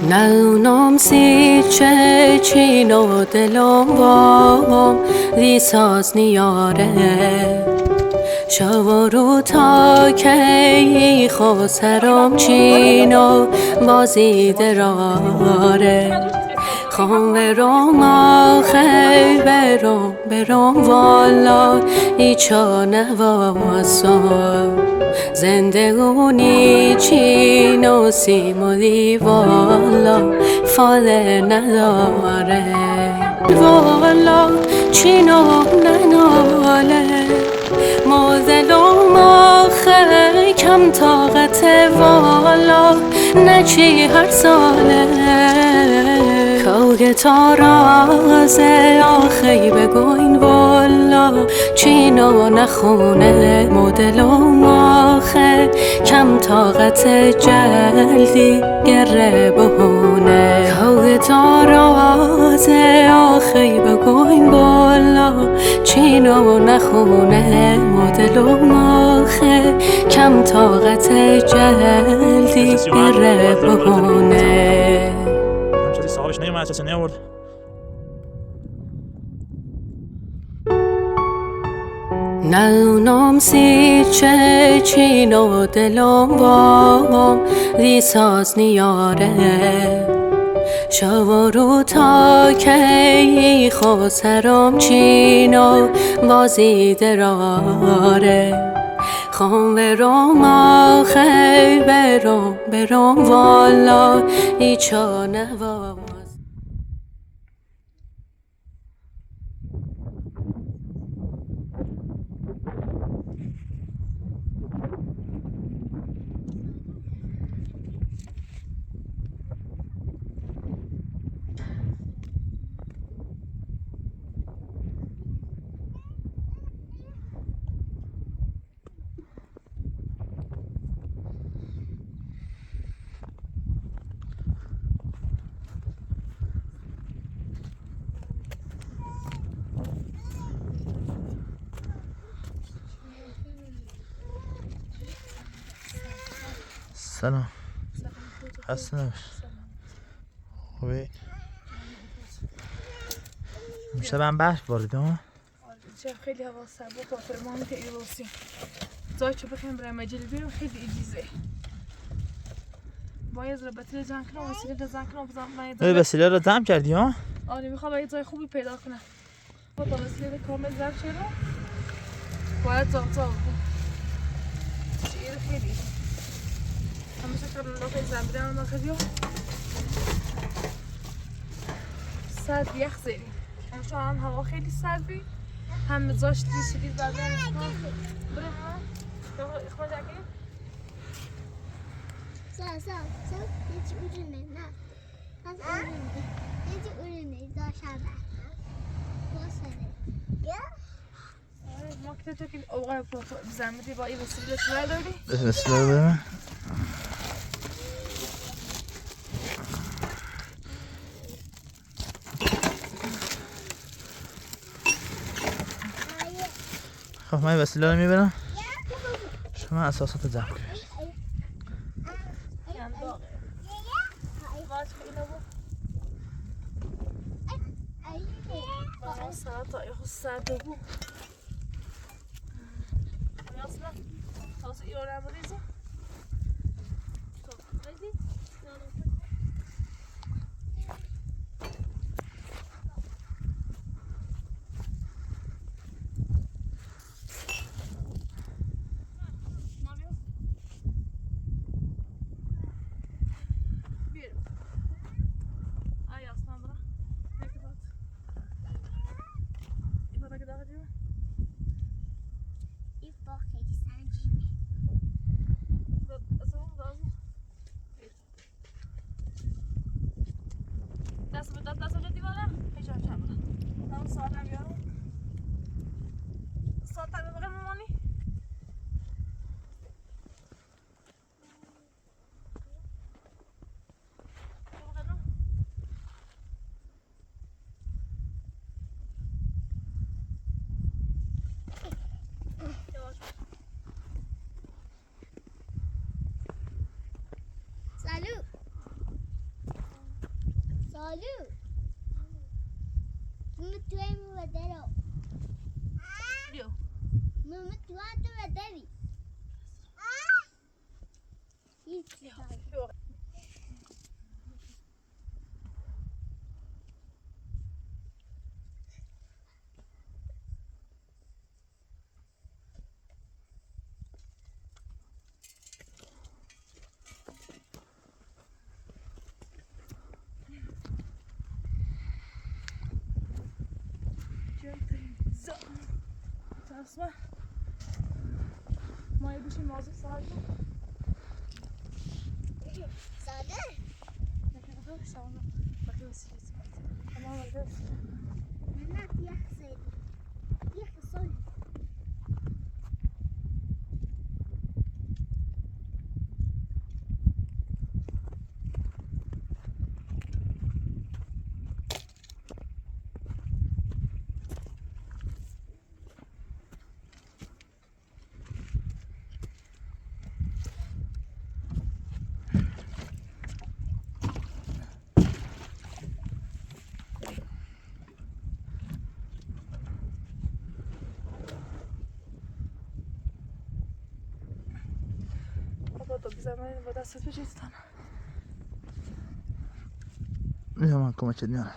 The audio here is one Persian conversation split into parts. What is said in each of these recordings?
نونم سیچه چین و دلم وام لیساز نیاره شب و رو تا کی خو سرم چین و بازی دراره خوام برم آخی برم والا ایچا نواسم زندگونی چین و سیمولی والا فاله نداره والا چین و نناله موزلوم آخه کم طاقت والا نچی هر ساله کوگه تا رازه آخی بگوین والا چینو نخونه مدلوم آخه کم طاقت جلدی گره بهونه کوگه تا رازه آخی بگوین والا چینو نخونه مدلوم آخه کم طاقت جلدی گره بهونه صاحبش نیومد چه نیورد نونم سیچه چین و دلم وام لیساز نیاره شب و رو تا کی خو سرم چین و بازی دراره خوام برم آخی برم والا ایچا نواز سلام خسته نباش خوبی؟ میشه من بحث واردم؟ چه خیلی هوا سرد بود آپارتمان خیلی روسی جای چه بخیم برای مجلی بیرون خیلی اجیزه باید رو بطری جمع کنم وسیله رو جمع کنم بزنم وسیله رو جمع کردی ها؟ آره میخوام یه جای خوبی پیدا کنم با وسیله کامل جمع شده باید جمع بود شیر خیلی همیشه کنم نخواه زنبیرم نخواه سرد یخ زیریم همچون هم هوا خیلی سرد بید هم مزاش شدید بعدن بریم اخوان جاکی سا hiç ürüne ne? Az ürüne. Hiç ürüne dışarıda. Boşver. Ya? ما که تو که اوقات زحمتی با این وسیله شما داری؟ وسیله دارم خب من وسیله رو میبرم شما اساسات جمع کنید ساعت ياخذ ساعة تبو يصلح خلاص ايوه نعمل ريزة ريزي İlk bak hadi sen şimdi. بالو متوای مودرو بیا متوای تو مدری هیچ اسمع ما يبيش الموضوع صعب ساده لكن هذا شلون بدو يصير تمام بدو نه یخ سیدی یخ سالی بابا بزمان با دستت بچستم بیا من کمکت میارم.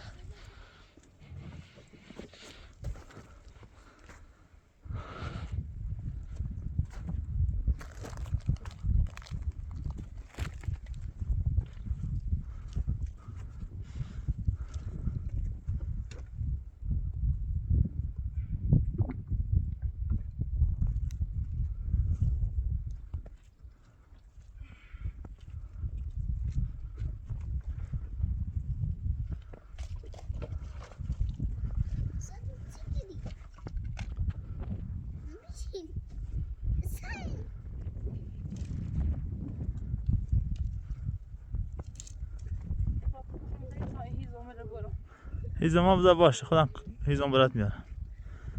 هیزم هم بذار باشه خودم هیزم برات میارم.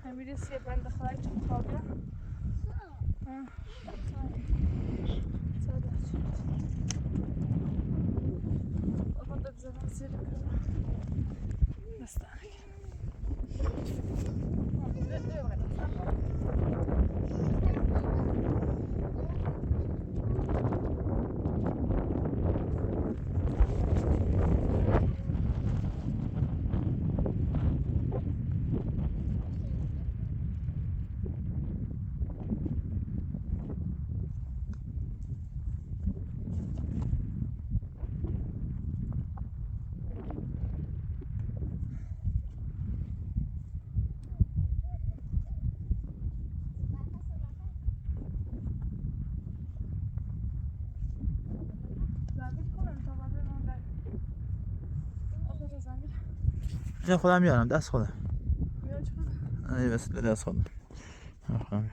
امیر سی بند خواهی چون خوابه بابا بزمان زیر کنم نستانه نه خودم میارم دست خودم. میاد چون ای بس دست خودم. خودم میارم.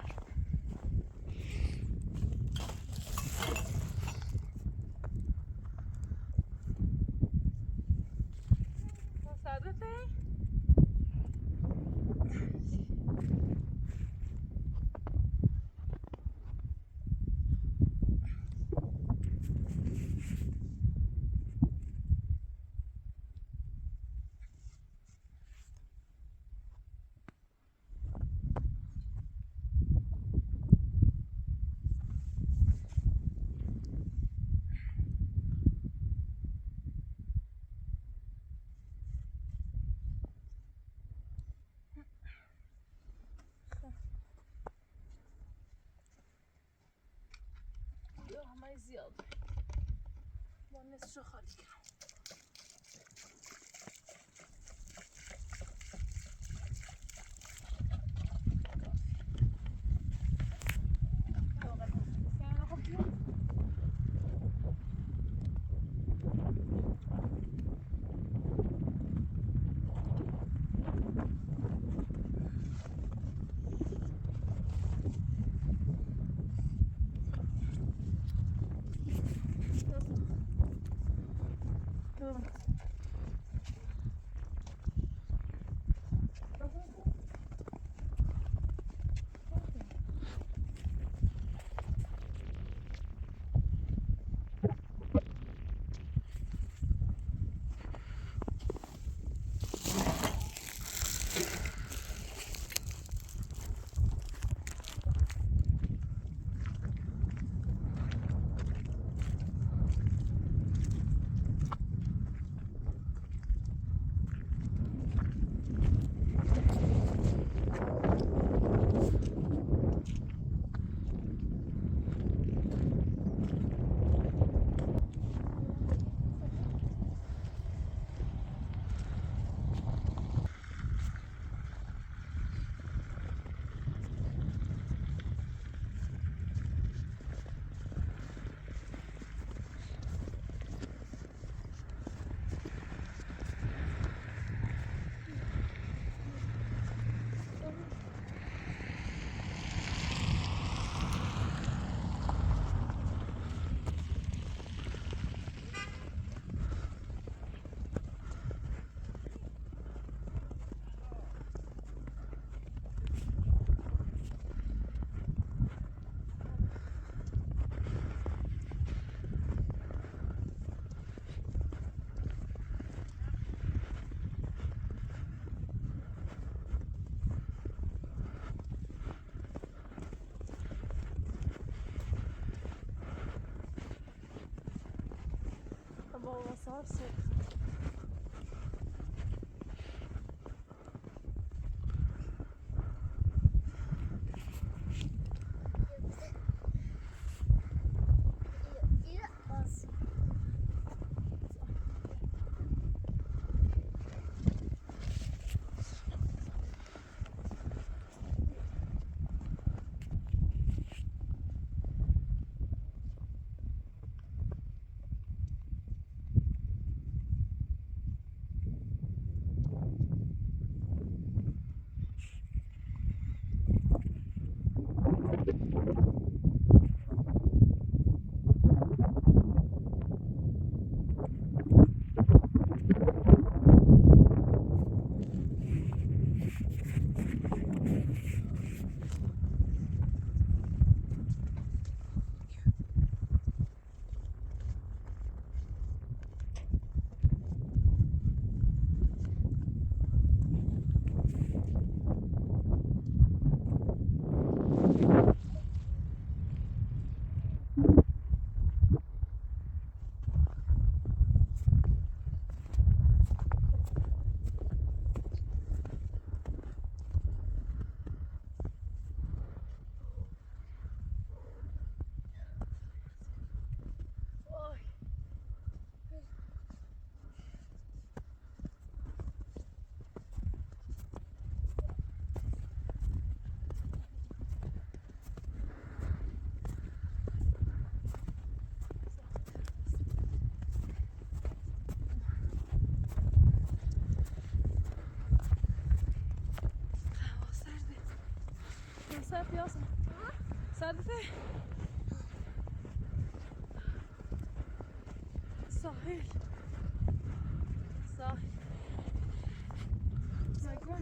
همه زیاد با نصف خالی کنم ساعت صبح Yürü olsun. سرد یاسم سردته ساحل ساحل ساحل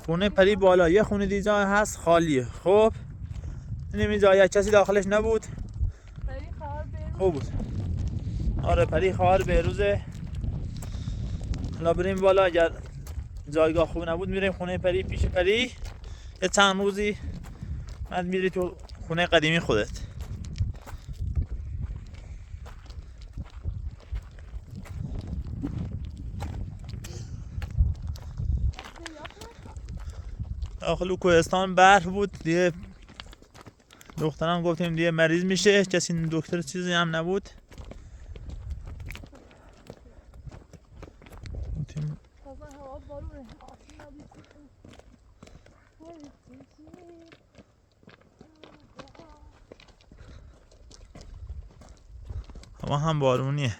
خونه پری بالا، یه خونه دیجا هست خالیه. خب نمی‌جای کسی داخلش نبود. پری خواهر بیرون خوب بود. آره پری خواهر بهروزه. حالا بریم بالا، اگر جایگاه خوب نبود میریم خونه پری، پیش پری یه چند روزی، بعد میری تو خونه قدیمی خودت. داخل کوهستان برف بود دیگه، دخترم گفتیم دیگه مریض میشه، کسی دکتر چیزی هم نبود. گفتیم تازه هوا بارونه هوا هم بارونیه.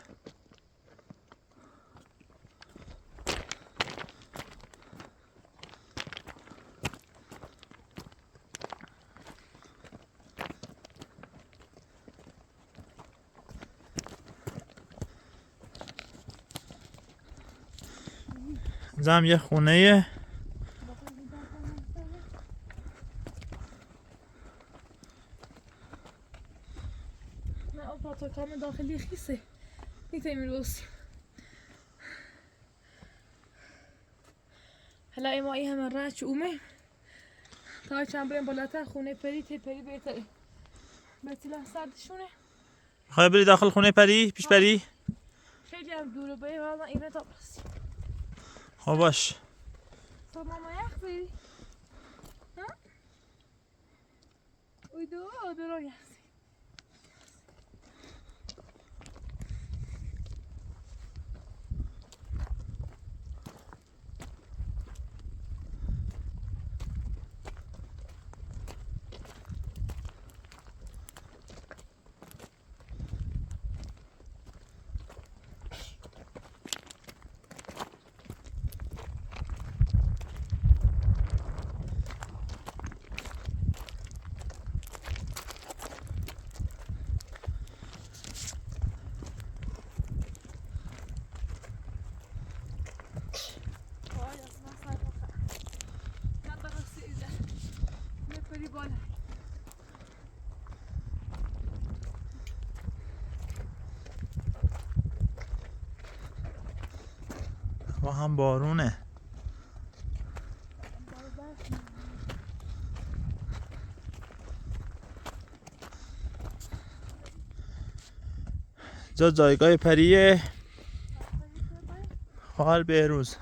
زم یه خونه نه آپارتمان داخلی خیسه نیتیم روز حالا اما ای همه راه چومه تا چند بریم بالاتر خونه پری تی پری بهتره بطیلا سردشونه میخوای بری داخل خونه پری؟ پیش پری؟ خیلی هم دوره باید وزن اینه تا برسی خب باش تو ماما یخ بری ها؟ اوی دو رو یخ با هم بارونه جا جایگاه پریه خواهر بهروز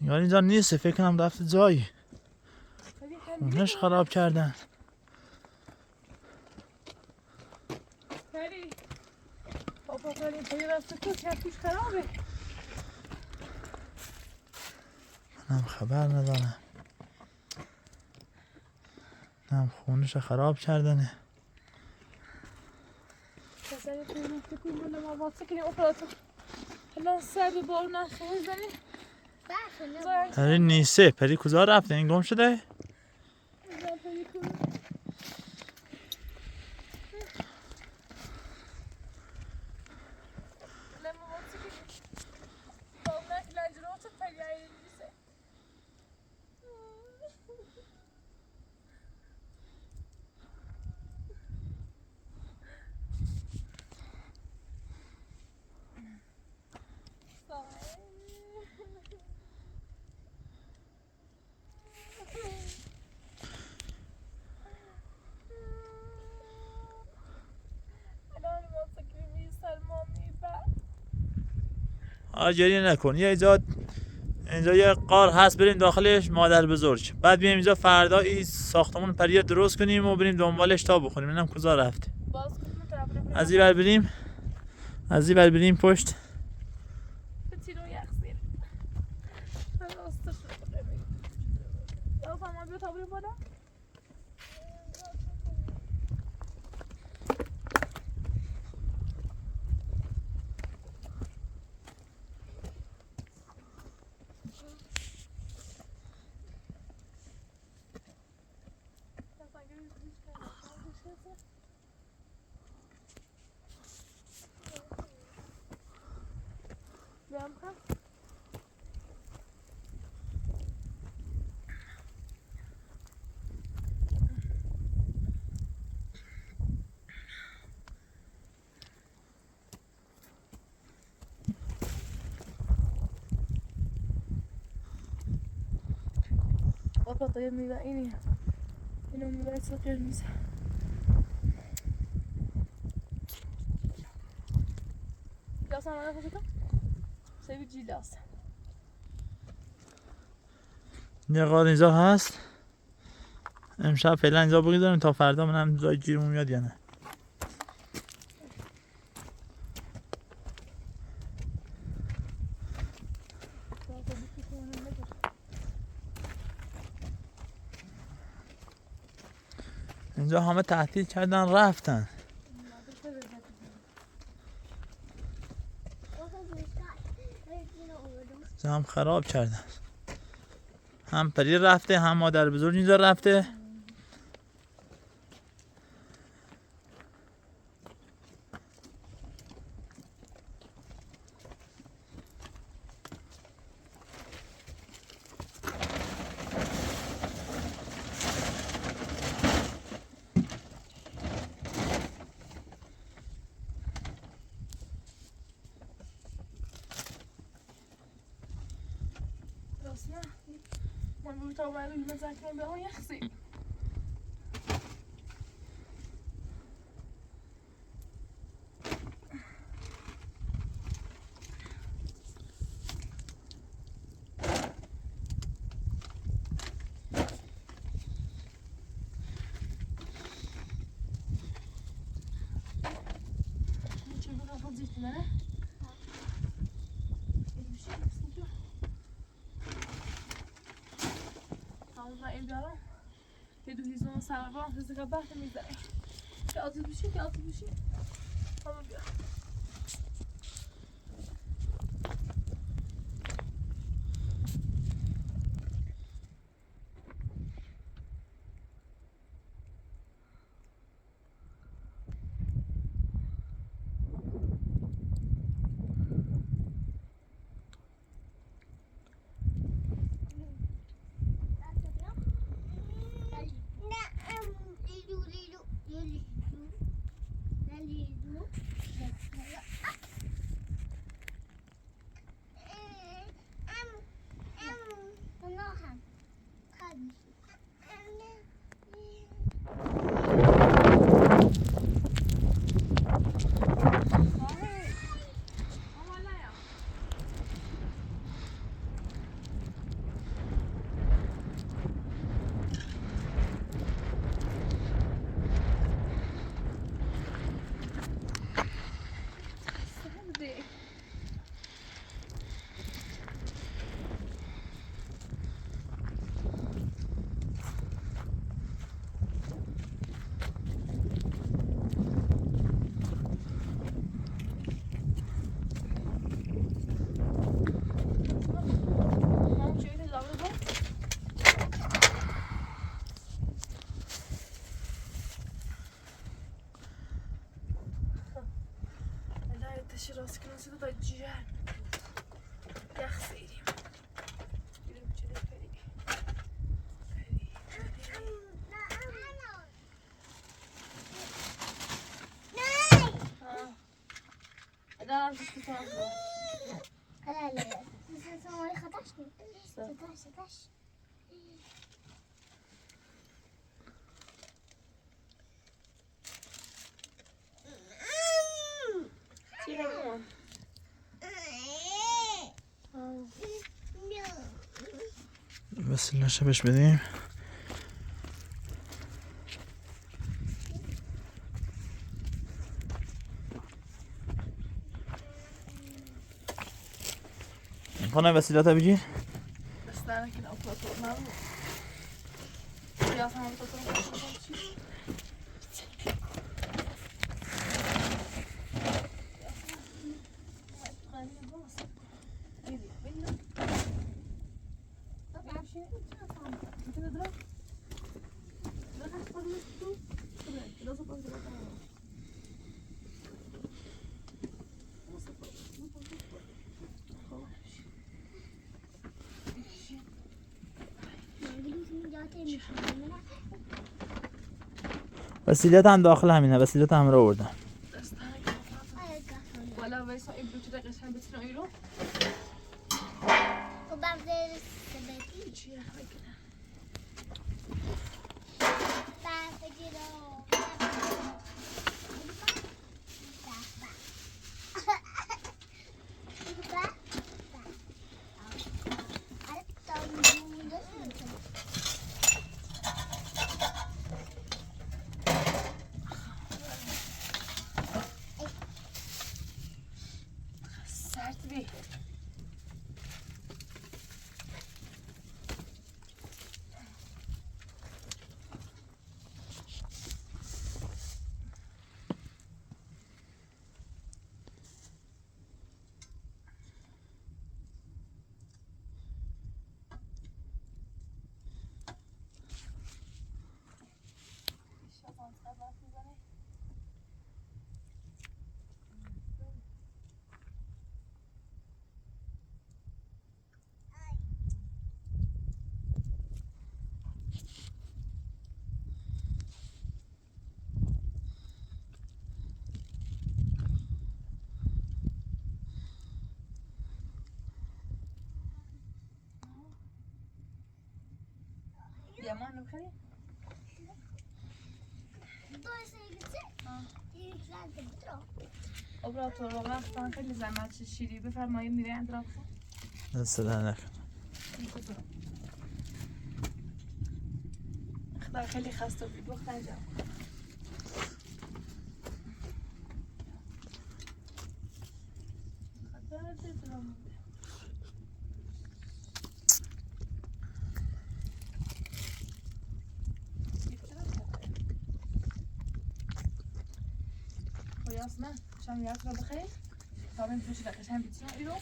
یعنی اینجا نیست فکر کنم رفت جایی خونش خراب کردن پری بابا پری پری رفته تو چرکیش خرابه منم خبر ندارم منم خونش خراب کردنه پسری تو نفته کن بله ما واسه کنیم اپراتور الان سر به بارو نخیه زنی پری نیسته پری کجا رفته این گم شده؟ آجری نکن یه اینجا یه قار هست بریم داخلش مادر بزرگ بعد بیایم اینجا فردا این ساختمون پریه درست کنیم و بریم دنبالش تا بخوریم اینم کجا رفته از این بر بریم از این بر بریم پشت بابا طيب میوه اینه اینو میوه سفید میشه جاسم آنها خوشتا سوی جیلاس یه قار اینجا هست امشب فعلا اینجا بگذاریم تا فردا منم جای گیرمون میاد یا نه اینجا همه تعطیل کردن رفتن اینجا هم خراب کردن هم پری رفته هم مادر بزرگ اینجا رفته. راستنا من بمیتام باید رو مزاکنم به اون یخسی چه بود خود زیت نه؟ این بیارم یه دو هیزم سر با هم که بحث میزنه که آتیز بشی همه بیار راست کنم سیده تا جیرن یخ سیریم بیرم چه ده پری دارم شش کنم وسیله شبش بدیم. خانه وسیله تا بگیر. بس دارم که ناپاتور نمو یا هم پاتور وسیلت هم داخل همینه. وسیلت هم رو آوردم. ولا وایسا این بلوتو دقیقه هم بتونم این رو و بعد سبتی چیه بگیرم بعد بگیرم دیمان بخری؟ دو سیگیسه یکلند بدرو ابرا تو رو رفتن خیلی زحمت شیری بفرمایید میره اندرا بخور دست در نکن. خدا خیلی خسته بود بخور جان خدا دلم Jasne, zijn we juist wel begrepen? Dan ben ik dus weg. Zijn we iets naar u op?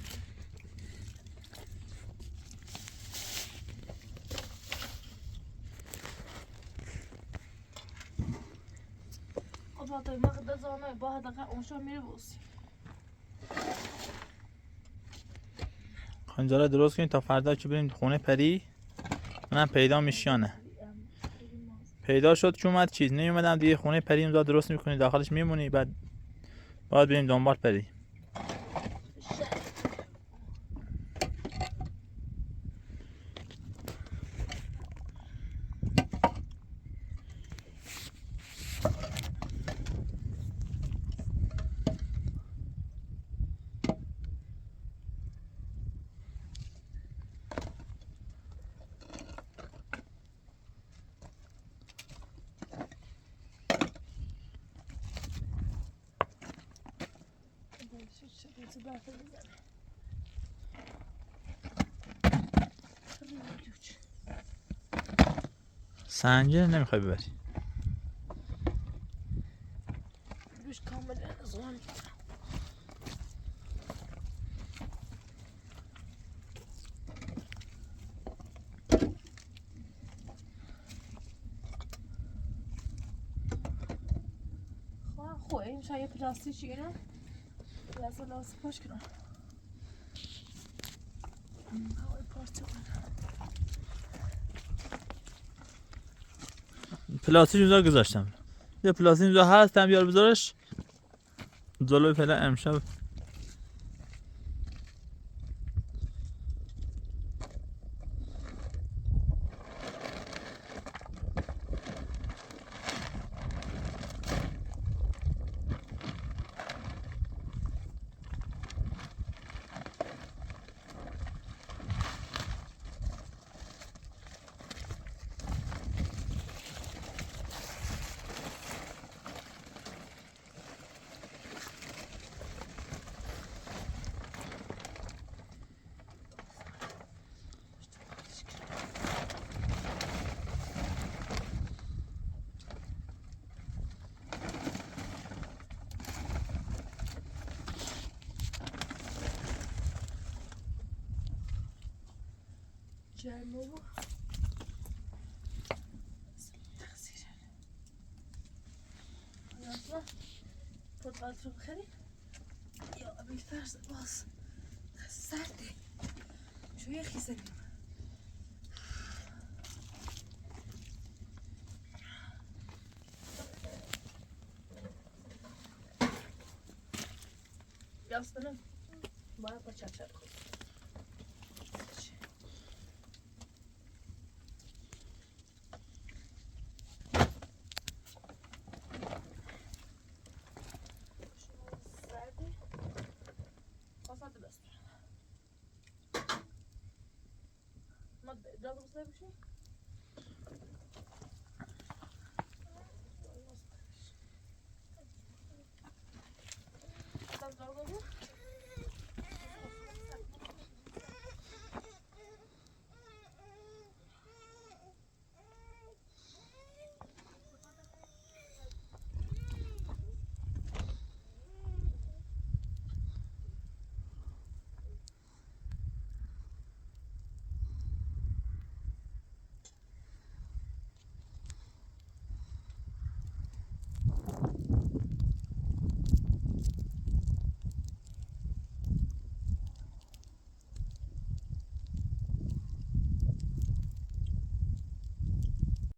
Op wat ik mag dat zo mee, bah dat ons zo meer was. اینجا را درست کنید تا فردا که بریم خونه پری منم پیدا میشیانه پیدا شد که اومد چیز نیومدم دیگه خونه پری اونجا درست میکنی داخلش میمونی بعد باید بریم دنبال پری سنجه نمیخوای ببری Dus kan me de zon. Gooi, zou je plastic hier? Ja, zo laat het pas kunnen. Hou je pas toe. پلاستیک اونجا گذاشتم یه پلاستیک اونجا هست هم بیار بذارش جلوی فعلا امشب جمعو Jasne? Pot water opgegeven? Ja, heb je vers was. Sarde. شو يا اخي سليم Jasne? باید با چپ کنم Hadi biraz mısın bir şey?